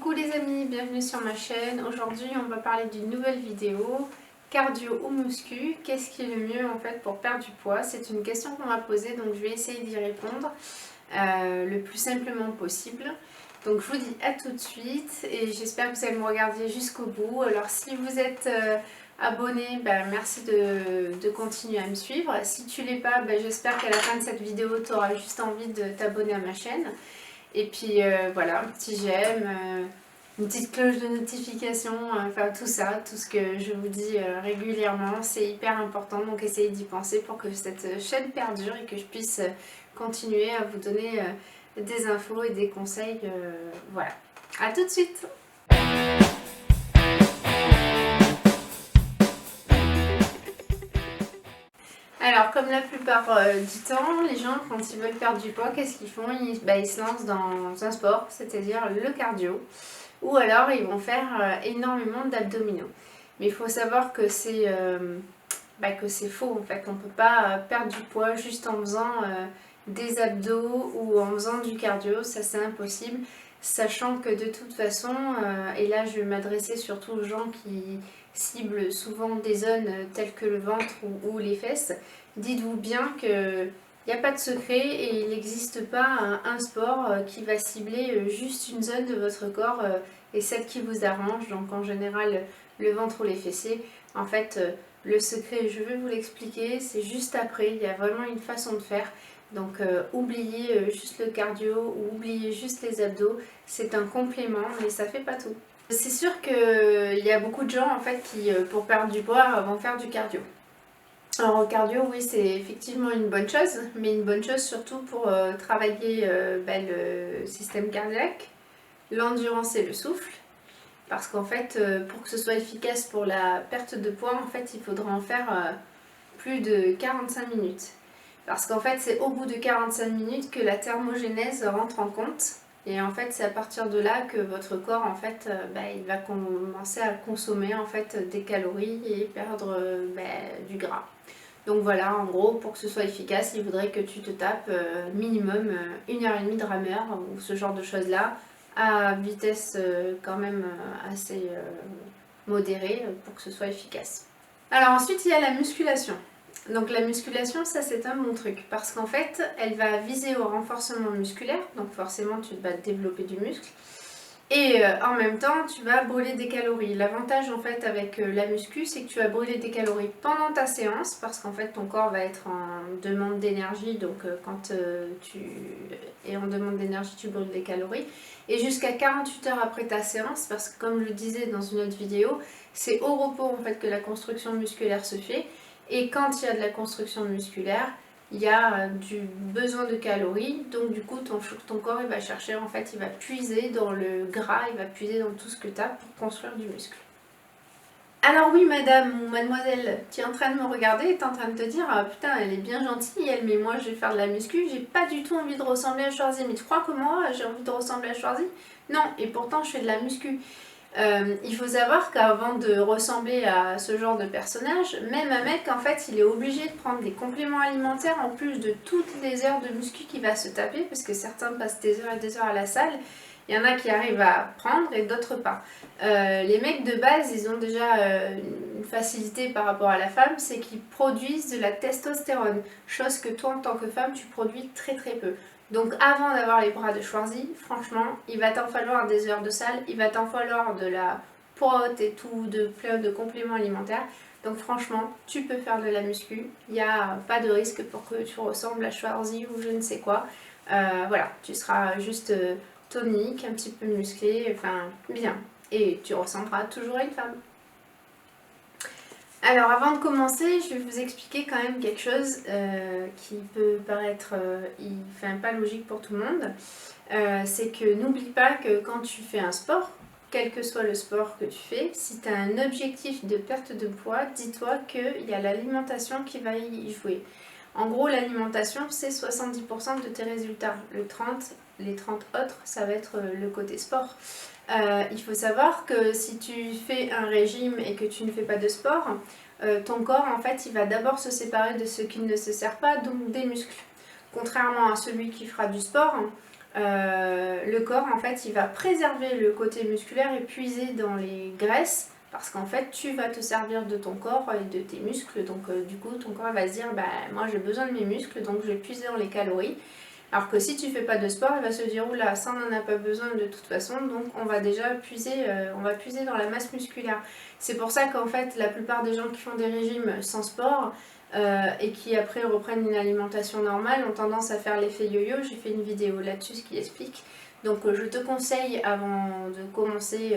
Coucou les amis, bienvenue sur ma chaîne. Aujourd'hui on va parler d'une nouvelle vidéo, cardio ou muscu, qu'est-ce qui est le mieux en fait pour perdre du poids? C'est une question qu'on m'a posée donc je vais essayer d'y répondre le plus simplement possible. Donc je vous dis à tout de suite et j'espère que vous allez me regarder jusqu'au bout. Alors si vous êtes abonné, merci de continuer à me suivre. Si tu l'es pas, j'espère qu'à la fin de cette vidéo tu auras juste envie de t'abonner à ma chaîne. Et puis voilà, un petit j'aime, une petite cloche de notification, enfin tout ça, tout ce que je vous dis régulièrement, c'est hyper important. Donc essayez d'y penser pour que cette chaîne perdure et que je puisse continuer à vous donner des infos et des conseils. Voilà, à tout de suite! Alors, comme la plupart du temps, les gens, quand ils veulent perdre du poids, qu'est-ce qu'ils font? Ils se lancent dans un sport, c'est-à-dire le cardio. Ou alors, ils vont faire énormément d'abdominaux. Mais il faut savoir que c'est faux, en fait. On ne peut pas perdre du poids juste en faisant des abdos ou en faisant du cardio. Ça, c'est impossible. Sachant que de toute façon, et là, je vais m'adresser surtout aux gens qui cible souvent des zones telles que le ventre ou les fesses, dites-vous bien qu'il n'y a pas de secret et il n'existe pas un sport qui va cibler juste une zone de votre corps et celle qui vous arrange, donc en général le ventre ou les fessiers. En fait, le secret, je vais vous l'expliquer, c'est juste après, il y a vraiment une façon de faire. Donc oubliez juste le cardio ou oubliez juste les abdos, c'est un complément mais ça fait pas tout. C'est sûr qu'il y a beaucoup de gens en fait qui, pour perdre du poids, vont faire du cardio. Alors au cardio, oui, c'est effectivement une bonne chose, mais une bonne chose surtout pour travailler le système cardiaque, l'endurance et le souffle. Parce qu'en fait, pour que ce soit efficace pour la perte de poids, en fait, il faudra en faire plus de 45 minutes. Parce qu'en fait, c'est au bout de 45 minutes que la thermogénèse rentre en compte. Et en fait, c'est à partir de là que votre corps, en fait, il va commencer à consommer en fait des calories et perdre du gras. Donc voilà, en gros, pour que ce soit efficace, il faudrait que tu te tapes minimum 1h30 de rameur ou ce genre de choses-là, à vitesse quand même assez modérée pour que ce soit efficace. Alors ensuite, il y a la musculation. Donc la musculation, ça c'est un bon truc parce qu'en fait, elle va viser au renforcement musculaire, donc forcément tu vas développer du muscle. Et en même temps, tu vas brûler des calories. L'avantage en fait avec la muscu, c'est que tu vas brûler des calories pendant ta séance parce qu'en fait ton corps va être en demande d'énergie. Donc quand tu es en demande d'énergie, tu brûles des calories. Et jusqu'à 48 heures après ta séance, parce que comme je le disais dans une autre vidéo, c'est au repos en fait que la construction musculaire se fait. Et quand il y a de la construction musculaire, il y a du besoin de calories, donc du coup ton corps il va chercher, en fait il va puiser dans le gras, il va puiser dans tout ce que tu as pour construire du muscle. Alors oui madame ou mademoiselle, tu es en train de me regarder et tu es en train de te dire ah, putain elle est bien gentille elle, mais moi je vais faire de la muscu, j'ai pas du tout envie de ressembler à Schwarzy, mais tu crois que moi j'ai envie de ressembler à Schwarzy? Non, et pourtant je fais de la muscu. Il faut savoir qu'avant de ressembler à ce genre de personnage, même un mec en fait il est obligé de prendre des compléments alimentaires en plus de toutes les heures de muscu qu'il va se taper, parce que certains passent des heures et des heures à la salle. Il y en a qui arrivent à prendre et d'autres pas. Les mecs de base, ils ont déjà une facilité par rapport à la femme, c'est qu'ils produisent de la testostérone, chose que toi en tant que femme tu produis très très peu. Donc avant d'avoir les bras de Schwarzy, franchement, il va t'en falloir des heures de salle, il va t'en falloir de la prot et tout, plein de compléments alimentaires. Donc franchement, tu peux faire de la muscu, il n'y a pas de risque pour que tu ressembles à Schwarzy ou je ne sais quoi. Voilà, tu seras juste tonique, un petit peu musclé, enfin bien. Et tu ressembleras toujours à une femme. Alors avant de commencer, je vais vous expliquer quand même quelque chose qui peut paraître pas logique pour tout le monde. C'est que n'oublie pas que quand tu fais un sport, quel que soit le sport que tu fais, si tu as un objectif de perte de poids, dis-toi qu'il y a l'alimentation qui va y jouer. En gros, l'alimentation, c'est 70% de tes résultats. Les 30 autres, ça va être le côté sport. Il faut savoir que si tu fais un régime et que tu ne fais pas de sport, ton corps en fait il va d'abord se séparer de ce qui ne se sert pas, donc des muscles. Contrairement à celui qui fera du sport, le corps en fait il va préserver le côté musculaire et puiser dans les graisses parce qu'en fait tu vas te servir de ton corps et de tes muscles, donc du coup ton corps va se dire bah moi j'ai besoin de mes muscles donc je vais puiser dans les calories. Alors que si tu fais pas de sport, il va se dire oula ça on n'en a pas besoin de toute façon, donc on va déjà puiser, dans la masse musculaire. C'est pour ça qu'en fait la plupart des gens qui font des régimes sans sport et qui après reprennent une alimentation normale ont tendance à faire l'effet yo-yo. J'ai fait une vidéo là-dessus qui explique. Donc je te conseille avant de commencer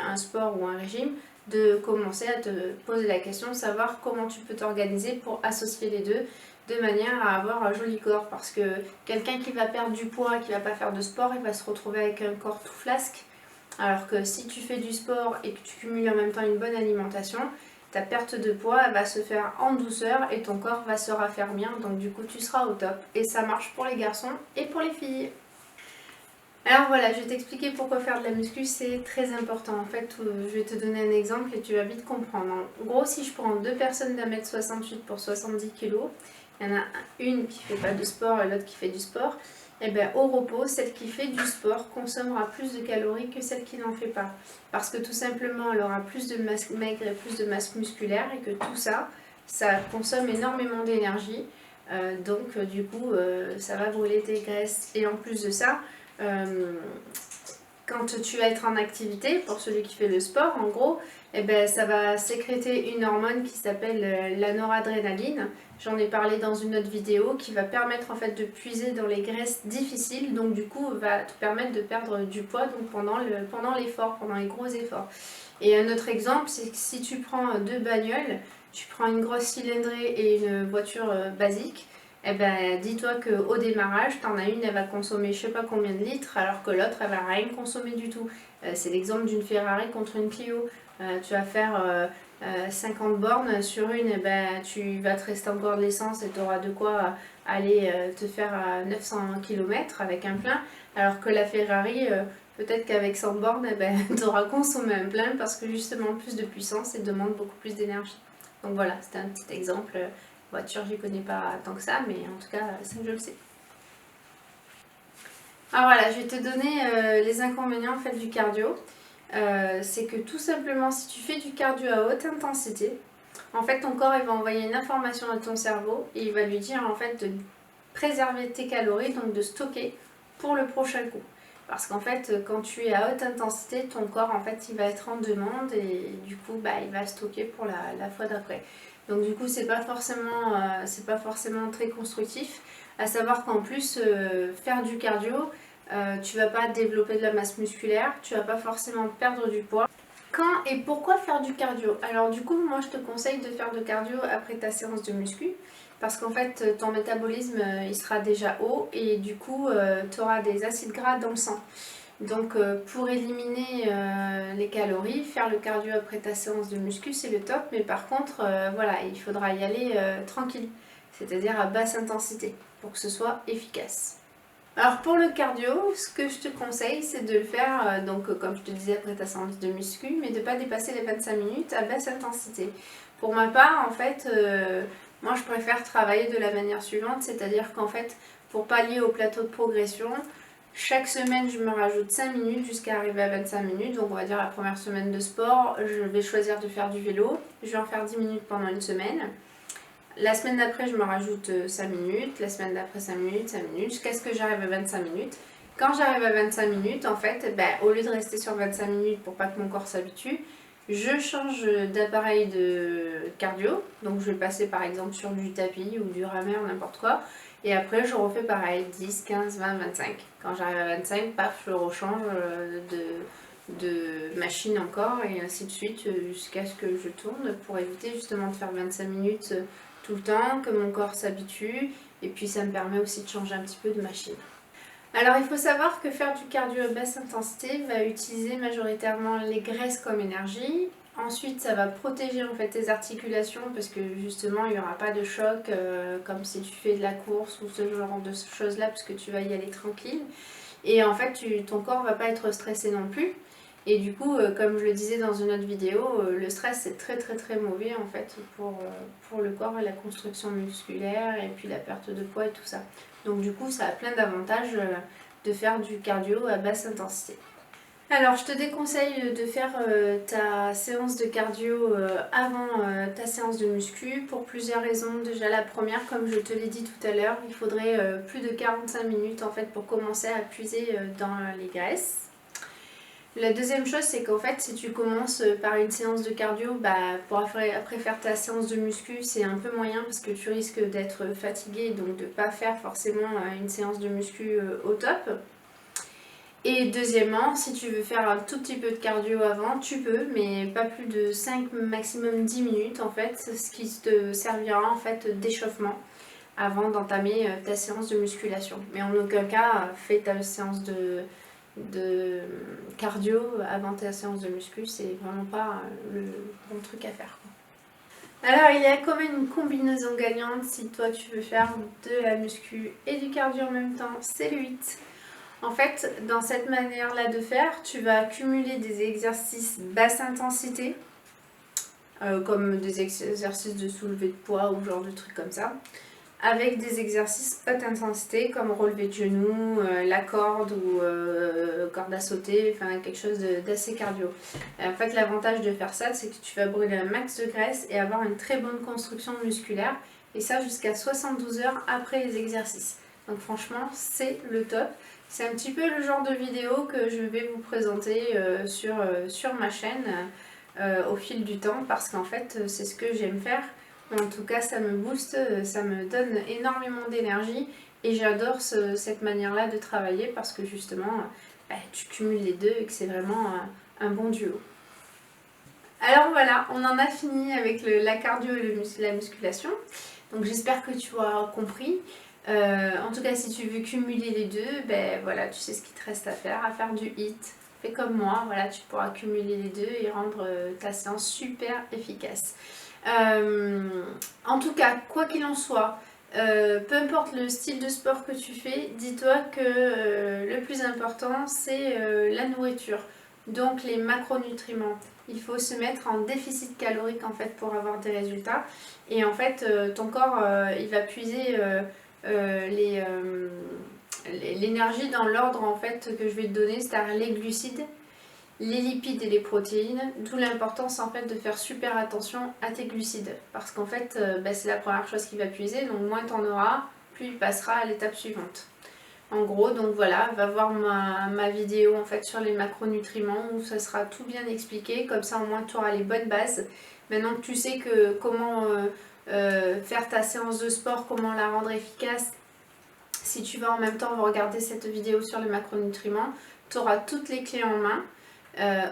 un sport ou un régime, de commencer à te poser la question de savoir comment tu peux t'organiser pour associer les deux de manière à avoir un joli corps. Parce que quelqu'un qui va perdre du poids, qui va pas faire de sport, il va se retrouver avec un corps tout flasque. Alors que si tu fais du sport et que tu cumules en même temps une bonne alimentation, ta perte de poids elle va se faire en douceur et ton corps va se raffermir, donc du coup tu seras au top. Et ça marche pour les garçons et pour les filles. Alors voilà, je vais t'expliquer pourquoi faire de la muscu, c'est très important. En fait, je vais te donner un exemple et tu vas vite comprendre. En gros, si je prends deux personnes d'1m68 pour 70 kg, il y en a une qui fait pas de sport et l'autre qui fait du sport, et bien au repos, celle qui fait du sport consommera plus de calories que celle qui n'en fait pas. Parce que tout simplement, elle aura plus de masse maigre et plus de masse musculaire et que tout ça, ça consomme énormément d'énergie. Du coup, ça va brûler tes graisses. Et en plus de ça, quand tu vas être en activité, pour celui qui fait le sport en gros, eh ben, ça va sécréter une hormone qui s'appelle la noradrénaline. J'en ai parlé dans une autre vidéo qui va permettre en fait de puiser dans les graisses difficiles, donc du coup va te permettre de perdre du poids donc pendant l'effort, pendant les gros efforts. Et un autre exemple, c'est que si tu prends deux bagnoles, tu prends une grosse cylindrée et une voiture basique, eh ben, dis-toi qu'au démarrage, t'en as une, elle va consommer je sais pas combien de litres, alors que l'autre, elle va rien consommer du tout. C'est l'exemple d'une Ferrari contre une Clio. Tu vas faire 50 bornes sur une, eh ben, tu vas te rester encore de l'essence et tu auras de quoi aller te faire 900 km avec un plein, alors que la Ferrari, peut-être qu'avec 100 bornes, eh ben, tu auras consommé un plein parce que justement plus de puissance et demande beaucoup plus d'énergie. Donc voilà, c'était un petit exemple. Voiture, j'y connais pas tant que ça, mais en tout cas, ça je le sais. Alors voilà, je vais te donner les inconvénients en fait du cardio. C'est que tout simplement, si tu fais du cardio à haute intensité, en fait ton corps il va envoyer une information à ton cerveau et il va lui dire en fait de préserver tes calories, donc de stocker pour le prochain coup. Parce qu'en fait, quand tu es à haute intensité, ton corps en fait il va être en demande et du coup bah, il va stocker pour la fois d'après. Donc du coup c'est pas forcément très constructif. À savoir qu'en plus faire du cardio, tu vas pas développer de la masse musculaire, tu vas pas forcément perdre du poids. Quand et pourquoi faire du cardio? Alors du coup moi je te conseille de faire de cardio après ta séance de muscu. Parce qu'en fait ton métabolisme il sera déjà haut et du coup tu auras des acides gras dans le sang. Donc pour éliminer les calories, faire le cardio après ta séance de muscu c'est le top, mais par contre voilà, il faudra y aller tranquille, c'est-à-dire à basse intensité pour que ce soit efficace. Alors pour le cardio, ce que je te conseille c'est de le faire comme je te disais après ta séance de muscu, mais de ne pas dépasser les 25 minutes à basse intensité. Pour ma part en fait, moi je préfère travailler de la manière suivante, c'est-à-dire qu'en fait pour pallier au plateau de progression, chaque semaine, je me rajoute 5 minutes jusqu'à arriver à 25 minutes. Donc, on va dire la première semaine de sport, je vais choisir de faire du vélo. Je vais en faire 10 minutes pendant une semaine. La semaine d'après, je me rajoute 5 minutes. La semaine d'après, 5 minutes, jusqu'à ce que j'arrive à 25 minutes. Quand j'arrive à 25 minutes, en fait, au lieu de rester sur 25 minutes pour pas que mon corps s'habitue, je change d'appareil de cardio. Donc, je vais passer par exemple sur du tapis ou du rameur, n'importe quoi. Et après, je refais pareil, 10, 15, 20, 25. Quand j'arrive à 25, paf, je rechange de machine encore et ainsi de suite jusqu'à ce que je tourne pour éviter justement de faire 25 minutes tout le temps, que mon corps s'habitue. Et puis, ça me permet aussi de changer un petit peu de machine. Alors, il faut savoir que faire du cardio à basse intensité va utiliser majoritairement les graisses comme énergie. Ensuite, ça va protéger en fait tes articulations parce que justement, il n'y aura pas de choc comme si tu fais de la course ou ce genre de choses-là parce que tu vas y aller tranquille. Et en fait, ton corps ne va pas être stressé non plus. Et du coup, comme je le disais dans une autre vidéo, le stress c'est très très très mauvais en fait pour le corps et la construction musculaire et puis la perte de poids et tout ça. Donc du coup ça a plein d'avantages de faire du cardio à basse intensité. Alors je te déconseille de faire ta séance de cardio avant ta séance de muscu pour plusieurs raisons. Déjà la première, comme je te l'ai dit tout à l'heure, il faudrait plus de 45 minutes en fait pour commencer à puiser dans les graisses. La deuxième chose, c'est qu'en fait si tu commences par une séance de cardio, pour après faire ta séance de muscu c'est un peu moyen parce que tu risques d'être fatigué, donc de ne pas faire forcément une séance de muscu au top. Et deuxièmement, si tu veux faire un tout petit peu de cardio avant, tu peux, mais pas plus de 5, maximum 10 minutes en fait, ce qui te servira en fait d'échauffement avant d'entamer ta séance de musculation. Mais en aucun cas, fais ta séance de cardio avant ta séance de muscu, c'est vraiment pas le bon truc à faire, quoi. Alors il y a quand même une combinaison gagnante si toi tu veux faire de la muscu et du cardio en même temps, c'est le 8. En fait, dans cette manière-là de faire, tu vas accumuler des exercices basse intensité, comme des exercices de soulevé de poids ou genre de trucs comme ça, avec des exercices haute intensité comme relevé de genoux, la corde ou corde à sauter, enfin quelque chose d'assez cardio. En fait, l'avantage de faire ça, c'est que tu vas brûler un max de graisse et avoir une très bonne construction musculaire, et ça jusqu'à 72 heures après les exercices. Donc franchement, c'est le top. C'est un petit peu le genre de vidéo que je vais vous présenter sur ma chaîne au fil du temps, parce qu'en fait c'est ce que j'aime faire. En tout cas ça me booste, ça me donne énormément d'énergie et j'adore cette manière-là de travailler parce que justement tu cumules les deux et que c'est vraiment un bon duo. Alors voilà, on en a fini avec la cardio et la musculation. Donc j'espère que tu auras compris. En tout cas, si tu veux cumuler les deux, voilà, tu sais ce qu'il te reste à faire du HIIT. Fais comme moi, voilà, tu pourras cumuler les deux et rendre ta séance super efficace. En tout cas, quoi qu'il en soit, peu importe le style de sport que tu fais, dis-toi que le plus important c'est la nourriture, donc les macronutriments. Il faut se mettre en déficit calorique en fait pour avoir des résultats, et en fait ton corps il va puiser l'énergie dans l'ordre en fait que je vais te donner, c'est-à-dire les glucides, les lipides et les protéines, d'où l'importance en fait de faire super attention à tes glucides, parce qu'en fait c'est la première chose qui va puiser, donc moins tu en auras, plus il passera à l'étape suivante. En gros, donc voilà, va voir ma vidéo en fait sur les macronutriments où ça sera tout bien expliqué, comme ça au moins tu auras les bonnes bases. Maintenant que tu sais que comment faire ta séance de sport, comment la rendre efficace, si tu vas en même temps regarder cette vidéo sur les macronutriments, tu auras toutes les clés en main.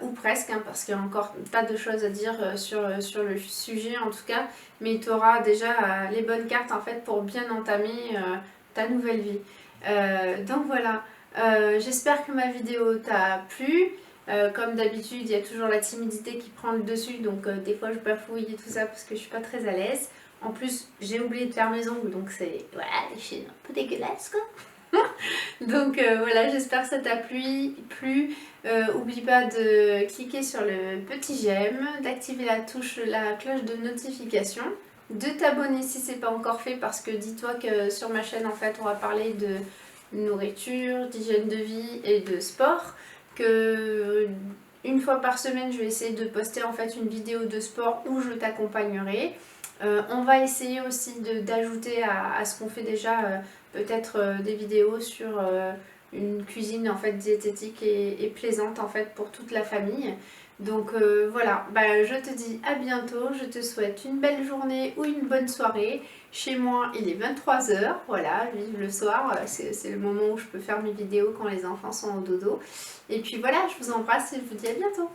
Ou presque, hein, parce qu'il y a encore pas de choses à dire sur le sujet en tout cas, mais tu auras déjà les bonnes cartes en fait pour bien entamer ta nouvelle vie. Donc voilà, j'espère que ma vidéo t'a plu. Comme d'habitude, il y a toujours la timidité qui prend le dessus, donc des fois je bafouille et tout ça parce que je suis pas très à l'aise. En plus, j'ai oublié de faire mes ongles, donc c'est voilà, les chaînes un peu dégueulasses quoi. Donc voilà, j'espère que ça t'a plu. Oublie pas de cliquer sur le petit j'aime, d'activer la cloche de notification, de t'abonner si c'est pas encore fait, parce que dis-toi que sur ma chaîne en fait on va parler de nourriture, d'hygiène de vie et de sport, que une fois par semaine je vais essayer de poster en fait une vidéo de sport où je t'accompagnerai. On va essayer aussi d'ajouter à ce qu'on fait déjà peut-être des vidéos sur une cuisine en fait diététique et plaisante en fait pour toute la famille. Donc voilà, je te dis à bientôt, je te souhaite une belle journée ou une bonne soirée. Chez moi il est 23 h, voilà, vive le soir, c'est le moment où je peux faire mes vidéos quand les enfants sont au dodo. Et puis voilà, je vous embrasse et je vous dis à bientôt.